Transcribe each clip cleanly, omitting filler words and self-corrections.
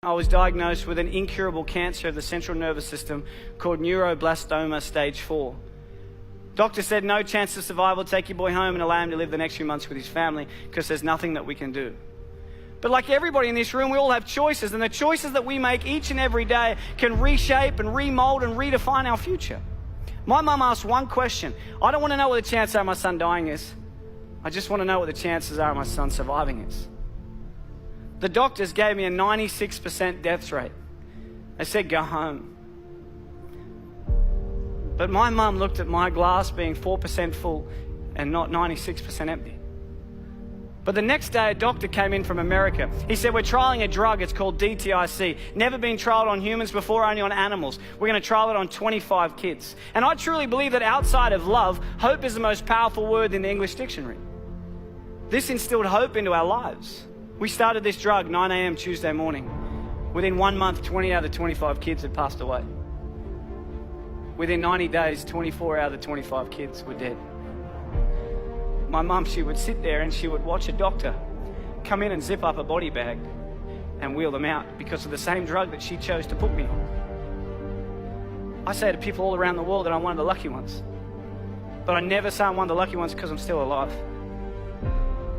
I was diagnosed with an incurable cancer of the central nervous system called neuroblastoma stage 4. Doctor said no chance of survival, take your boy home and allow him to live the next few months with his family because there's nothing that we can do. But like everybody in this room, we all have choices, and the choices that we make each and every day can reshape and remold and redefine our future. My mum asked one question. I don't want to know what the chances are of my son dying is. I just want to know what the chances are of my son surviving is. The doctors gave me a 96% death rate. They said, go home. But my mum looked at my glass being 4% full and not 96% empty. But the next day, a doctor came in from America. He said, we're trialing a drug. It's called DTIC. Never been trialed on humans before, only on animals. We're going to trial it on 25 kids. And I truly believe that outside of love, hope is the most powerful word in the English dictionary. This instilled hope into our lives. We started this drug 9 a.m. Tuesday morning. Within 1 month, 20 out of the 25 kids had passed away. Within 90 days, 24 out of the 25 kids were dead. My mum, she would sit there and she would watch a doctor come in and zip up a body bag and wheel them out because of the same drug that she chose to put me on. I say to people all around the world that I'm one of the lucky ones. But I never say I'm one of the lucky ones because I'm still alive.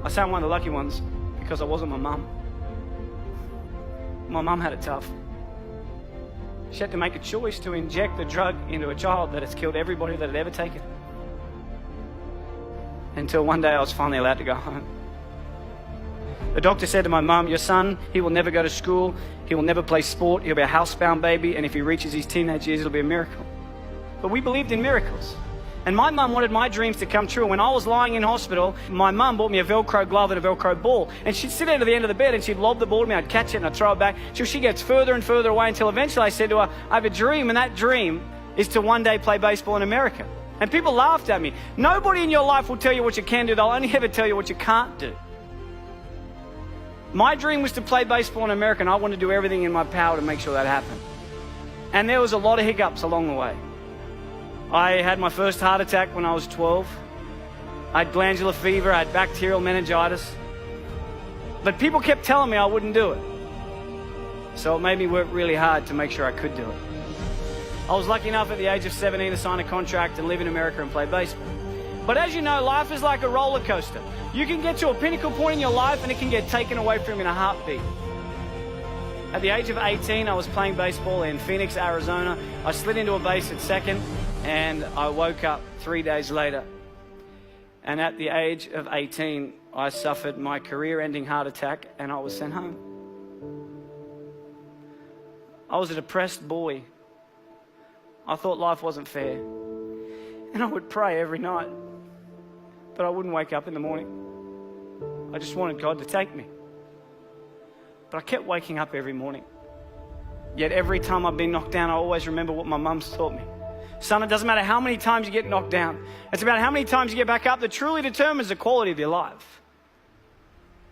I say I'm one of the lucky ones because I wasn't my mum. My mum had it tough. She had to make a choice to inject the drug into a child that has killed everybody that had ever taken. Until one day I was finally allowed to go home. The doctor said to my mum, your son, he will never go to school, he will never play sport, he'll be a housebound baby, and if he reaches his teenage years, it'll be a miracle. But we believed in miracles. And my mum wanted my dreams to come true. When I was lying in hospital, my mum bought me a Velcro glove and a Velcro ball. And she'd sit at the end of the bed and she'd lob the ball to me, I'd catch it and I'd throw it back. Till she gets further and further away until eventually I said to her, I have a dream, and that dream is to one day play baseball in America. And people laughed at me. Nobody in your life will tell you what you can do. They'll only ever tell you what you can't do. My dream was to play baseball in America, and I wanted to do everything in my power to make sure that happened. And there was a lot of hiccups along the way. I had my first heart attack when I was 12. I had glandular fever, I had bacterial meningitis. But people kept telling me I wouldn't do it. So it made me work really hard to make sure I could do it. I was lucky enough at the age of 17 to sign a contract and live in America and play baseball. But as you know, life is like a roller coaster. You can get to a pinnacle point in your life and it can get taken away from you in a heartbeat. At the age of 18, I was playing baseball in Phoenix, Arizona. I slid into a base at second and I woke up 3 days later. And at the age of 18, I suffered my career-ending heart attack and I was sent home. I was a depressed boy. I thought life wasn't fair. And I would pray every night, but I wouldn't wake up in the morning. I just wanted God to take me. But I kept waking up every morning. Yet every time I've been knocked down, I always remember what my mum's taught me. Son, it doesn't matter how many times you get knocked down. It's about how many times you get back up that truly determines the quality of your life.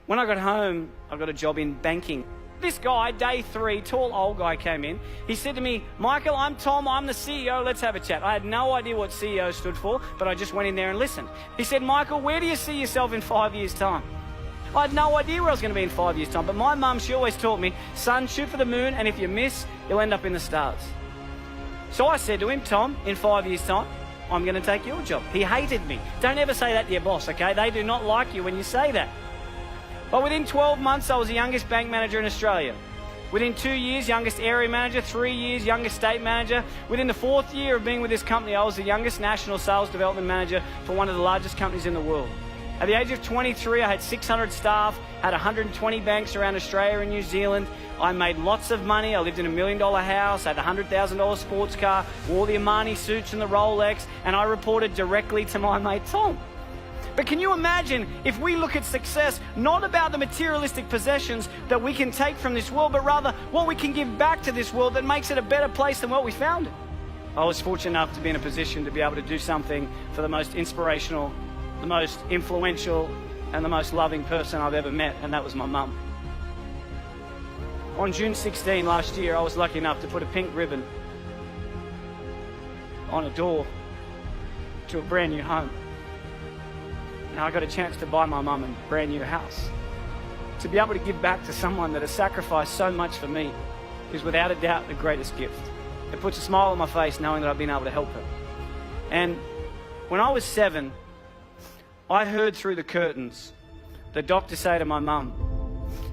When I got home, I got a job in banking. This guy, day 3, tall old guy came in. He said to me, Michael, I'm Tom, I'm the CEO, let's have a chat. I had no idea what CEO stood for, but I just went in there and listened. He said, Michael, where do you see yourself in 5 years' time? I had no idea where I was going to be in 5 years' time, but my mum, she always taught me, son, shoot for the moon, and if you miss, you'll end up in the stars. So I said to him, Tom, in 5 years' time, I'm going to take your job. He hated me. Don't ever say that to your boss, okay? They do not like you when you say that. But within 12 months, I was the youngest bank manager in Australia. Within 2 years, youngest area manager. 3 years, youngest state manager. Within the 4th year of being with this company, I was the youngest national sales development manager for one of the largest companies in the world. At the age of 23, I had 600 staff, had 120 banks around Australia and New Zealand. I made lots of money. I lived in $1 million house, had a $100,000 sports car, wore the Armani suits and the Rolex, and I reported directly to my mate Tom. But can you imagine if we look at success not about the materialistic possessions that we can take from this world, but rather what we can give back to this world that makes it a better place than what we found it? I was fortunate enough to be in a position to be able to do something for the most inspirational, the most influential, and the most loving person I've ever met, and that was my mum. On June 16 last year, I was lucky enough to put a pink ribbon on a door to a brand new home. And I got a chance to buy my mum a brand new house. to be able to give back to someone that has sacrificed so much for me is without a doubt the greatest gift. It puts a smile on my face knowing that I've been able to help her. And when I was 7, I heard through the curtains the doctor say to my mum,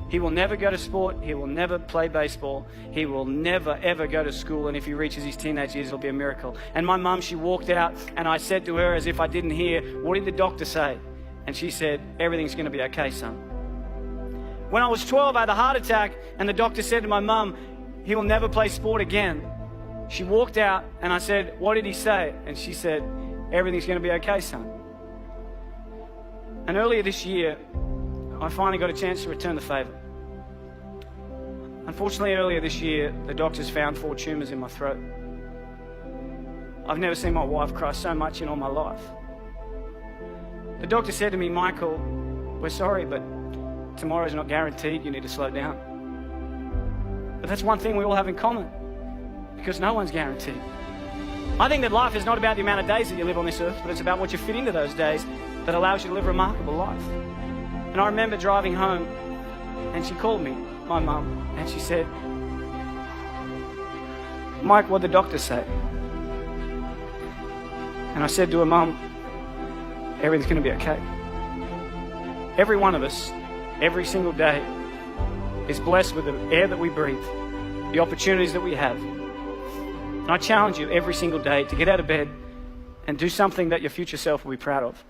he will never go to sport, he will never play baseball, he will never ever go to school, and if he reaches his teenage years it'll be a miracle. And my mum, she walked out, and I said to her as if I didn't hear, what did the doctor say? And she said, everything's going to be okay, son. When I was 12, I had a heart attack, and the doctor said to my mum, he will never play sport again. She walked out, and I said, what did he say? And she said, everything's going to be okay, son. And earlier this year, I finally got a chance to return the favour. Unfortunately, earlier this year, the doctors found 4 tumours in my throat. I've never seen my wife cry so much in all my life. The doctor said to me, Michael, we're sorry, but tomorrow's not guaranteed. You need to slow down. But that's one thing we all have in common, because no one's guaranteed. I think that life is not about the amount of days that you live on this earth, but it's about what you fit into those days that allows you to live a remarkable life. And I remember driving home, and she called me, my mum, and she said, Mike, what'd the doctor say? And I said to her, Mum, everything's going to be okay. Every one of us, every single day, is blessed with the air that we breathe, the opportunities that we have. And I challenge you every single day to get out of bed and do something that your future self will be proud of.